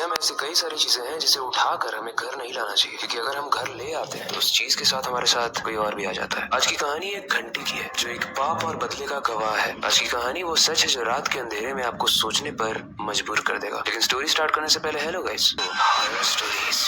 दुनिया में ऐसी कई सारी चीजें हैं जिसे उठाकर हमें घर नहीं लाना चाहिए, क्योंकि अगर हम घर ले आते हैं तो उस चीज के साथ हमारे साथ कोई और भी आ जाता है। आज की कहानी एक घंटी की है जो एक पाप और बदले का गवाह है। आज की कहानी वो सच है जो रात के अंधेरे में आपको सोचने पर मजबूर कर देगा। लेकिन स्टोरी स्टार्ट करने से पहले हेलो गाइस, हॉरर स्टोरीज।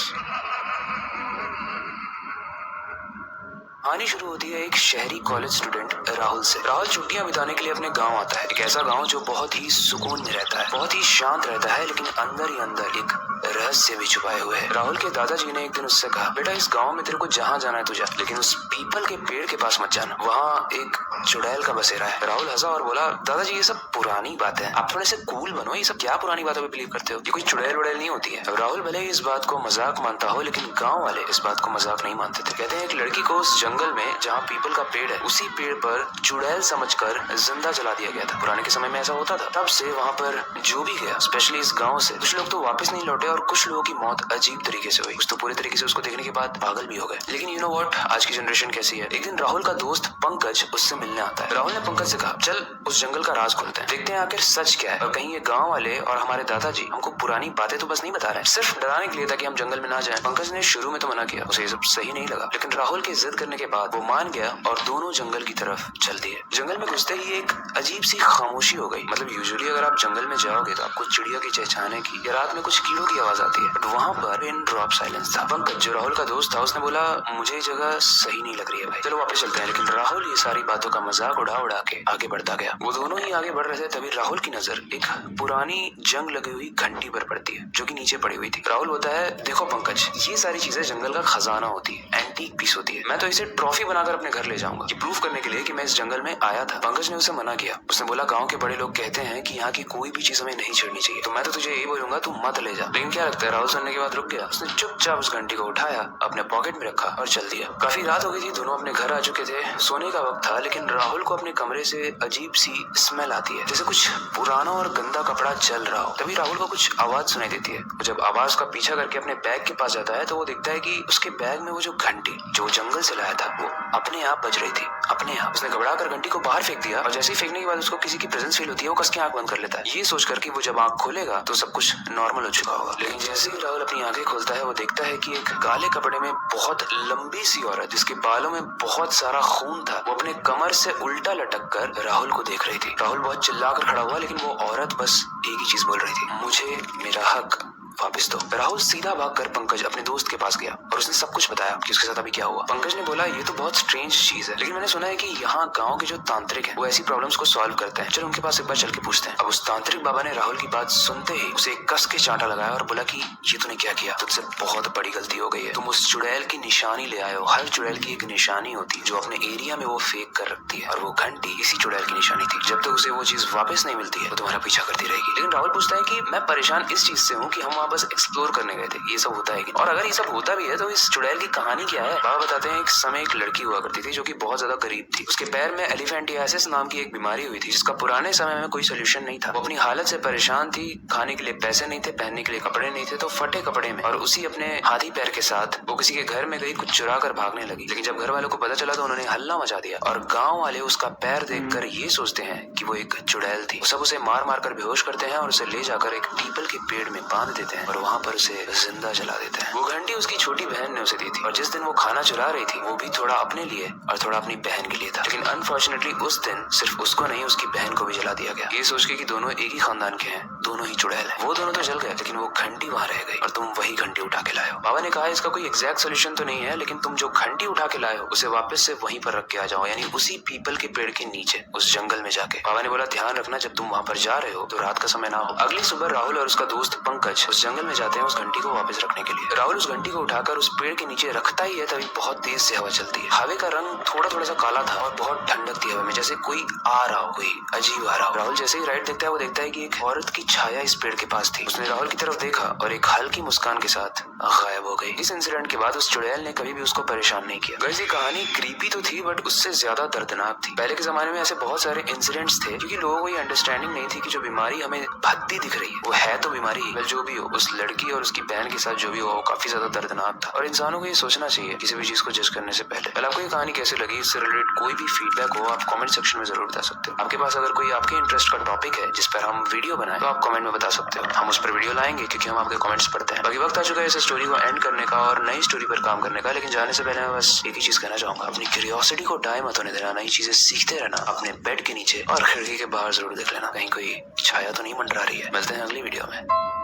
कहानी शुरू होती है एक शहरी कॉलेज स्टूडेंट राहुल से। राहुल छुट्टियां बिताने के लिए अपने गांव आता है, एक ऐसा गांव जो बहुत ही सुकून में रहता है, बहुत ही शांत रहता है, लेकिन अंदर ही अंदर एक रहस्य भी छुपाए हुए है। राहुल के दादाजी ने एक दिन उससे कहा, बेटा इस गांव में तेरे को जहाँ जाना है तू जा, लेकिन उस पीपल के पेड़ के पास मत जाना, वहाँ एक चुड़ैल का बसेरा है। राहुल हंसा और बोला, दादाजी ये सब पुरानी बात है, आप थोड़े से कूल बनो, ये सब क्या पुरानी बातों पे बिलीव करते हो, ये कोई चुड़ैल उड़ैल नहीं होती है। राहुल भले ही इस बात को मजाक मानता हो, लेकिन गाँव वाले इस बात को मजाक नहीं मानते थे। कहते हैं एक लड़की को उस जंगल में जहाँ पीपल का पेड़ है, उसी पेड़ पर चुड़ैल समझकर जिंदा जला दिया गया था। पुराने के समय में ऐसा होता था। तब से वहाँ पर जो भी गया, स्पेशली इस गांव से, कुछ लोग तो वापस नहीं लौटे और कुछ लोगों की मौत अजीब तरीके से हुई। कुछ तो पूरे तरीके से उसको देखने के बाद पागल भी हो गए। लेकिन यू नो व्हाट, आज की जनरेशन कैसी है। एक दिन राहुल का दोस्त पंकज उससे मिलने आता है। राहुल ने पंकज से कहा, चल उस जंगल का राज खोलते हैं, देखते हैं आखिर सच क्या है, और कहीं ये गाँव वाले और हमारे दादाजी हमको पुरानी बातें तो बस नहीं बता रहे हैं, सिर्फ डराने के लिए ताकि हम जंगल में ना जाए। पंकज ने शुरू में तो मना किया, उसे ये सब सही नहीं लगा, लेकिन राहुल के जिद करने के बाद वो मान गया और दोनों जंगल की तरफ चल दिए। जंगल में घुसते ही एक अजीब सी खामोशी हो गई। मतलब यूजुअली अगर आप जंगल में जाओगे तो आपको चिड़िया की चहचहाने की या रात में कुछ कीड़ों की आवाज आती है, बट वहाँ पर पिन ड्रॉप साइलेंस था। पंकज जो राहुल का दोस्त था, उसने बोला, मुझे ये जगह सही नहीं लग रही है भाई, चलो वापस चलते हैं। लेकिन राहुल ये सारी बातों का मजाक उड़ा उड़ा के आगे बढ़ता गया। वो दोनों ही आगे बढ़ रहे थे, तभी राहुल की नजर एक पुरानी जंग लगी हुई घंटी पर पड़ती है जो कि नीचे पड़ी हुई थी। राहुल बोलता है, देखो पंकज, ये सारी चीजें जंगल का खजाना होती है, एंटीक पीस होती है, मैं तो इसे ट्रॉफी बनाकर अपने घर ले जाऊंगा, ये प्रूफ करने के लिए कि मैं इस जंगल में आया था। पंकज ने उसे मना किया। उसने बोला, गांव के बड़े लोग कहते हैं कि यहाँ की कोई भी चीज हमें नहीं छेड़नी चाहिए, तो मैं तो तुझे यही बोलूंगा तू मत ले जा। लेकिन क्या लगता है, राहुल सुनने के बाद रुक गया। उसने चुपचाप उस घंटी को उठाया, अपने पॉकेट में रखा और चल दिया। काफी रात हो गई थी, दोनों अपने घर आ चुके थे, सोने का वक्त था, लेकिन राहुल को अपने कमरे से अजीब सी स्मेल आती है, जैसे कुछ पुराना और गंदा कपड़ा जल रहा हो। तभी राहुल को कुछ आवाज सुनाई देती है। जब आवाज का पीछा करके अपने बैग के पास जाता है तो वो देखता है कि उसके बैग में वो जो घंटी जो जंगल से लाया था वो अपने आप बज रही थी, अपने आप। उसने घबरा कर घंटी को बाहर फेंक दिया और जैसे ही फेंकने के बाद उसको किसी की प्रेजेंस फील होती है, वो कस के आंख बंद कर लेता है, ये सोचकर कि वो जब आंख खोलेगा तो सब कुछ नॉर्मल हो चुका होगा। लेकिन जैसे ही राहुल अपनी आंखें खोलता है, वो देखता है कि एक काले कपड़े में बहुत लंबी सी औरत, जिसके बालों में बहुत सारा खून था, वो अपने कमर से उल्टा लटक कर राहुल को देख रही थी। राहुल बहुत चिल्लाकर खड़ा हुआ, लेकिन वो औरत बस एक ही चीज बोल रही थी, मुझे मेरा हक वापस दो। राहुल सीधा भागकर पंकज अपने दोस्त के पास गया और उसने सब कुछ बताया कि उसके साथ अभी क्या हुआ। पंकज ने बोला, ये तो बहुत स्ट्रेंज चीज है, लेकिन मैंने सुना है कि यहाँ गांव के जो तांत्रिक हैं वो ऐसी प्रॉब्लम्स को सॉल्व करते हैं, चलो उनके पास एक बार चल के पूछते हैं। अब उस तांत्रिक बाबा ने राहुल की बात सुनते ही उसे एक कस के चांटा लगाया और बोला कि ये तूने क्या किया, तुझसे बहुत बड़ी गलती हो गई है, तुम उस चुड़ैल की निशानी ले आए हो। हर चुड़ैल की एक निशानी होती है जो अपने एरिया में वो फेंक कर रखती है, और वो घंटी इसी चुड़ैल की निशानी थी। जब तक उसे वो चीज वापस नहीं मिलती है वो तुम्हारा पीछा करती रहेगी। लेकिन राहुल पूछता है कि मैं परेशान इस चीज से हूँ कि हम वहाँ बस एक्सप्लोर करने गए थे, ये सब होता है कि, और अगर ये सब होता भी है तो इस चुड़ैल की कहानी क्या है। बाबा बताते हैं, एक समय एक लड़की हुआ करती थी जो कि बहुत ज्यादा गरीब थी। उसके पैर में एलिफेंटियासिस नाम की एक बीमारी हुई थी, जिसका पुराने समय में कोई सोल्यूशन नहीं था। वो अपनी हालत से परेशान थी, खाने के लिए पैसे नहीं थे, पहनने के लिए कपड़े नहीं थे, तो फटे कपड़े में और उसी अपने हाथी पैर के साथ वो किसी के घर में गई, कुछ चुरा कर भागने लगी। लेकिन जब घर वालों को पता चला तो उन्होंने हल्ला मचा दिया, और गाँव वाले उसका पैर देखकर ये सोचते हैं कि वो एक चुड़ैल थी। सब उसे मार मार कर बेहोश करते हैं और उसे ले जाकर एक पीपल के पेड़ में बांध देते हैं और वहाँ पर उसे जिंदा जला देते हैं। वो घंटी उसकी छोटी बहन ने उसे दी थी, और जिस दिन वो खाना चुरा रही थी वो भी थोड़ा अपने लिए और थोड़ा अपनी बहन के लिए था। लेकिन अनफॉर्चुनेटली उस दिन सिर्फ उसको नहीं, उसकी बहन को भी जला दिया गया, ये सोच के कि दोनों एक ही खानदान के हैं, दोनों ही चुड़ैल हैं। वो दोनों तो जल गए, लेकिन वो घंटी वहाँ रह गई और तुम वही घंटी उठा के लाए हो। बाबा ने कहा, इसका कोई एग्जैक्ट सोल्यूशन तो नहीं है, लेकिन तुम जो घंटी उठा के लाए हो उसे वापस से वहीं पर रख के आ जाओ, यानी उसी पीपल के पेड़ के नीचे उस जंगल में जाके। बाबा ने बोला, ध्यान रखना जब तुम वहाँ पर जा रहे हो तो रात का समय ना हो। अगली सुबह राहुल और उसका दोस्त पंकज उस जंगल में जाते हैं उस घंटी को वापस रखने के लिए। राहुल उस घंटी को उठाकर उस पेड़ के नीचे रखता ही है, तभी बहुत तेज से हवा चलती है। हवा का रंग थोड़ा थोड़ा सा काला था और बहुत ठंडक थी हवा में, जैसे कोई आ रहा हो, कोई अजीब आ रहा हो। राहुल जैसे ही राइट देखता है, वो देखता है कि एक औरत की छाया इस पेड़ के पास थी। उसने राहुल की तरफ देखा और एक हल्की मुस्कान के साथ गायब हो गई। इस इंसिडेंट के बाद उस चुड़ैल ने कभी भी उसको परेशान नहीं किया। वैसे कहानी क्रीपी तो थी, बट उससे ज्यादा दर्दनाक थी। पहले के जमाने में ऐसे बहुत सारे इंसिडेंट्स थे क्योंकि लोगों को ये अंडरस्टैंडिंग नहीं थी कि जो बीमारी हमें भद्दी दिख रही है वो है तो बीमारी, जो भी हो, उस उस लड़की और उसकी बहन के साथ जो भी हुआ वो काफी ज्यादा दर्दनाक था और इंसानों को ये सोचना चाहिए किसी भी चीज को जज करने से पहले। पहले आपको ये कहानी कैसे लगी, इससे रिलेटेड कोई भी फीडबैक हो आप कमेंट सेक्शन में जरूर बता सकते हो। आपके पास अगर कोई आपके इंटरेस्ट का टॉपिक है जिस पर हम वीडियो बनाए तो आप कमेंट में बता सकते हो, हम उस पर वीडियो लाएंगे क्योंकि हम आपके कमेंट्स पढ़ते हैं। बाकी वक्त आ चुका है इस स्टोरी को एंड करने का और नई स्टोरी पर काम करने का, लेकिन जाने से पहले मैं बस एक ही चीज कहना चाहूंगा, अपनी क्यूरियोसिटी को डाई मत होने देना, नई चीजें सीखते रहना, अपने बेड के नीचे और खिड़की के बाहर जरूर देख लेना कहीं कोई छाया तो नहीं मंडरा रही है। मिलते हैं अगली वीडियो में।